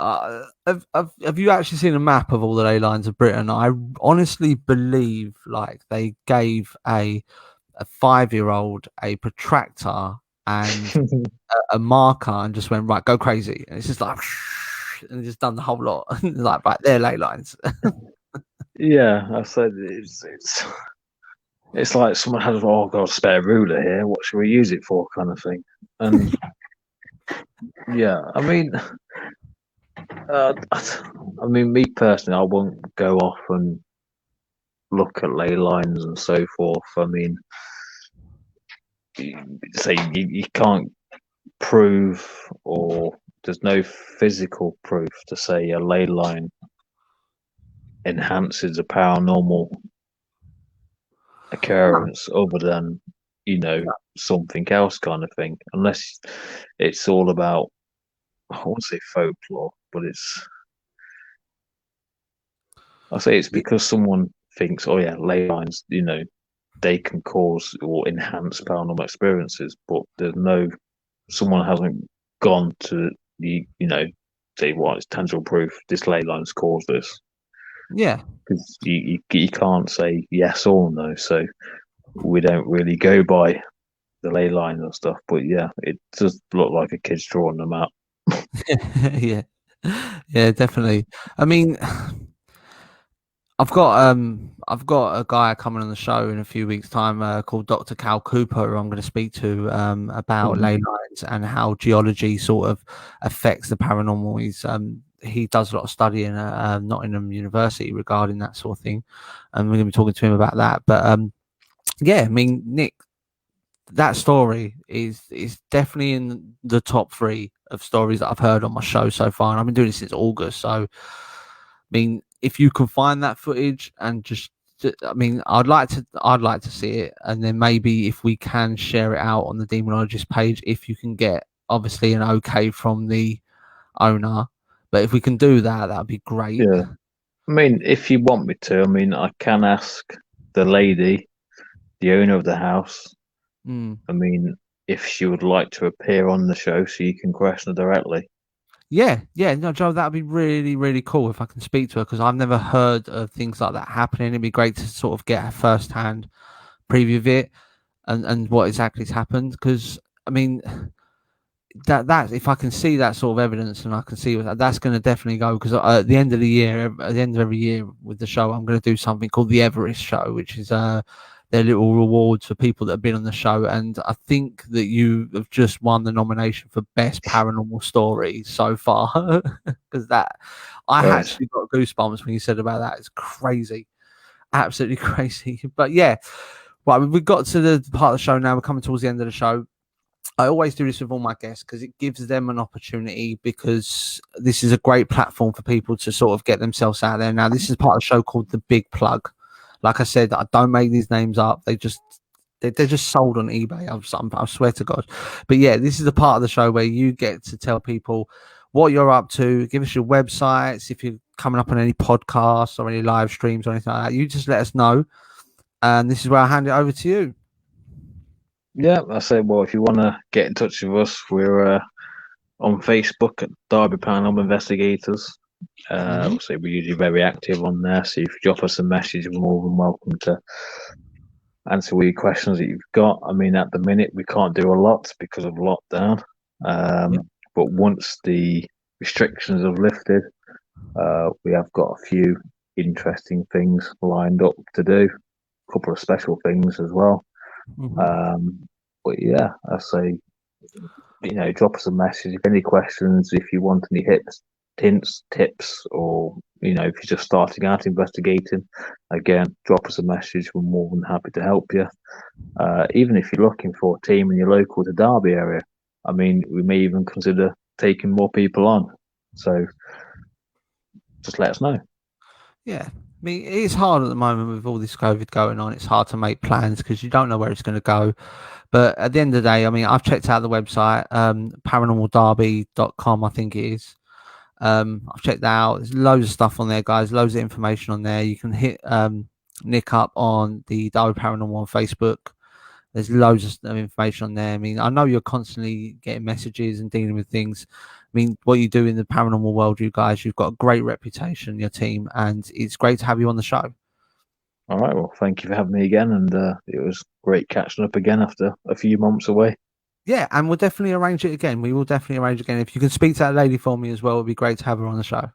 have you actually seen a map of all the ley lines of Britain? I honestly believe like they gave a 5-year-old a protractor and a marker and just went, right, go crazy, and it's just like and just done the whole lot. Like, right, they're ley lines. Yeah, I said it's like someone has, oh, I've got a spare ruler here. What should we use it for, kind of thing. And yeah, I mean, me personally, I won't go off and look at ley lines and so forth. I mean, you can't prove, or there's no physical proof to say a ley line enhances a paranormal occurrence other than, something else, kind of thing, unless it's all about, I won't say folklore, but I say it's because someone thinks, oh yeah, ley lines, they can cause or enhance paranormal experiences, but someone hasn't gone to say what is tangible proof this ley line's caused this, Yeah. because you can't say yes or no, so we don't really go by the ley lines and stuff. But yeah, it does look like a kid's drawing them out. Yeah. Yeah, definitely. I mean, I've got a guy coming on the show in a few weeks' time called Dr. Cal Cooper, who I'm going to speak to about ley lines and how geology sort of affects the paranormal. He does a lot of studying at Nottingham University regarding that sort of thing, and we're going to be talking to him about that. But yeah, I mean, Nick, that story is definitely in the top 3 of stories that I've heard on my show so far, and I've been doing it since August. So, I mean, if you can find that footage and I mean, I'd like to see it, and then maybe if we can share it out on the Demonologist page, if you can get obviously an okay from the owner, but if we can do that, that'd be great. Yeah, I mean, if you want me to, I mean, I can ask the lady, the owner of the house. I mean, if she would like to appear on the show, so you can question her directly. Yeah, no, Joe, that'd be really, really cool if I can speak to her, because I've never heard of things like that happening. It'd be great to sort of get a first-hand preview of it and what exactly has happened. Because I mean, that if I can see that sort of evidence and I can see that's going to definitely go. Because at the end of the year, at the end of every year with the show, I'm going to do something called the Everest Show, which is their little rewards for people that have been on the show. And I think that you have just won the nomination for best paranormal story so far, because I actually got goosebumps when you said about that. It's crazy, absolutely crazy. But yeah, right, we've got to the part of the show now. We're coming towards the end of the show. I always do this with all my guests because it gives them an opportunity, because this is a great platform for people to sort of get themselves out there. Now, this is part of the show called The Big Plug. Like I said, I don't make these names up. They're just sold on eBay. I swear to God. But yeah, this is the part of the show where you get to tell people what you're up to. Give us your websites. If you're coming up on any podcasts or any live streams or anything like that, you just let us know. And this is where I hand it over to you. Yeah, I say, well, if you want to get in touch with us, we're on Facebook at Derby Paranormal Investigators. So we're usually very active on there. So if you drop us a message, we're more than welcome to answer all your questions that you've got. I mean, at the minute, we can't do a lot because of lockdown. But once the restrictions have lifted, we have got a few interesting things lined up to do. A couple of special things as well. But yeah, I say, drop us a message. If any questions, if you want any hints, tips, or if you're just starting out investigating, again, drop us a message. We're more than happy to help you. Even if you're looking for a team and you're local to Derby area, I mean, we may even consider taking more people on. So just let us know. Yeah. I mean, it's hard at the moment with all this COVID going on. It's hard to make plans because you don't know where it's going to go. But at the end of the day, I mean, I've checked out the website, paranormalderby.com, I think it is. I've checked that out. There's loads of stuff on there, guys. Loads of information on there. You can hit Nick up on the Derby Paranormal on Facebook. There's loads of information on there. I mean, I know you're constantly getting messages and dealing with things. I mean, what you do in the paranormal world, you guys, you've got a great reputation, your team, and it's great to have you on the show. All right. Well, thank you for having me again. And it was great catching up again after a few months away. Yeah, and we'll definitely arrange it again. We will definitely arrange again. If you can speak to that lady for me as well, it would be great to have her on the show.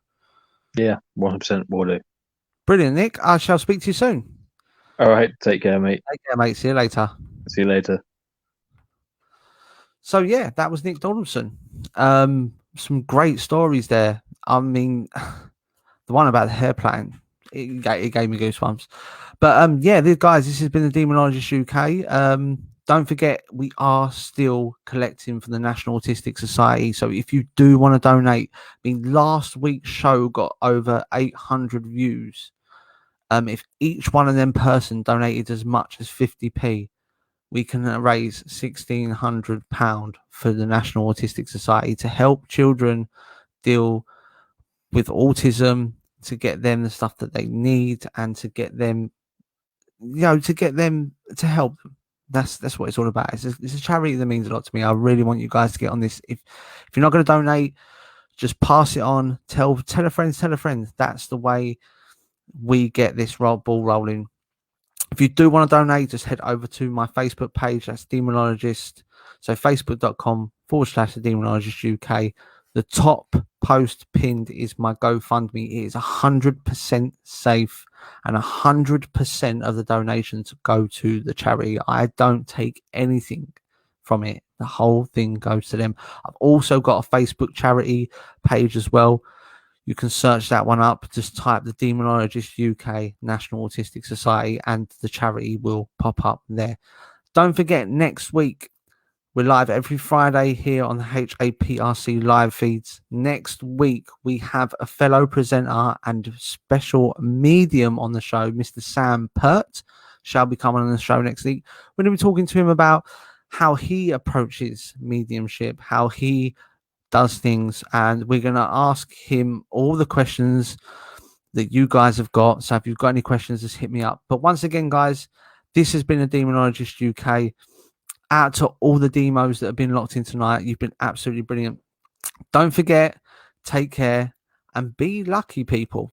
Yeah, 100% will do. Brilliant, Nick. I shall speak to you soon. All right, take care, mate. Take care, mate. See you later. See you later. So yeah, that was Nick Donaldson. Some great stories there. I mean, the one about the hair plane, it gave me goosebumps. But yeah, guys, this has been the Demonologist UK. Don't forget, we are still collecting for the National Autistic Society. So if you do want to donate, I mean, last week's show got over 800 views. If each one of them person donated as much as 50p, we can raise £1,600 for the National Autistic Society to help children deal with autism, to get them the stuff that they need, and to get them, to help them. That's what it's all about. It's a charity that means a lot to me. I really want you guys to get on this. If you're not going to donate, just pass it on. Tell a friend. That's the way we get this ball rolling. If you do want to donate, just head over to my Facebook page. That's Demonologist. So facebook.com/The Demonologist UK. The top post pinned is my GoFundMe. It is 100% safe, and 100% of the donations go to the charity. I don't take anything from it. The whole thing goes to them. I've also got a Facebook charity page as well. You can search that one up. Just type the Demonologist UK National Autistic Society and the charity will pop up there. Don't forget, next week, we're live every Friday here on the HAPRC live feeds. Next week, we have a fellow presenter and special medium on the show, Mr. Sam Pert, shall be coming on the show next week. We're going to be talking to him about how he approaches mediumship, how he does things, and we're going to ask him all the questions that you guys have got. So if you've got any questions, just hit me up. But once again, guys, this has been a Demonologist UK. Out to all the demos that have been locked in tonight, you've been absolutely brilliant. Don't forget, take care and be lucky, people.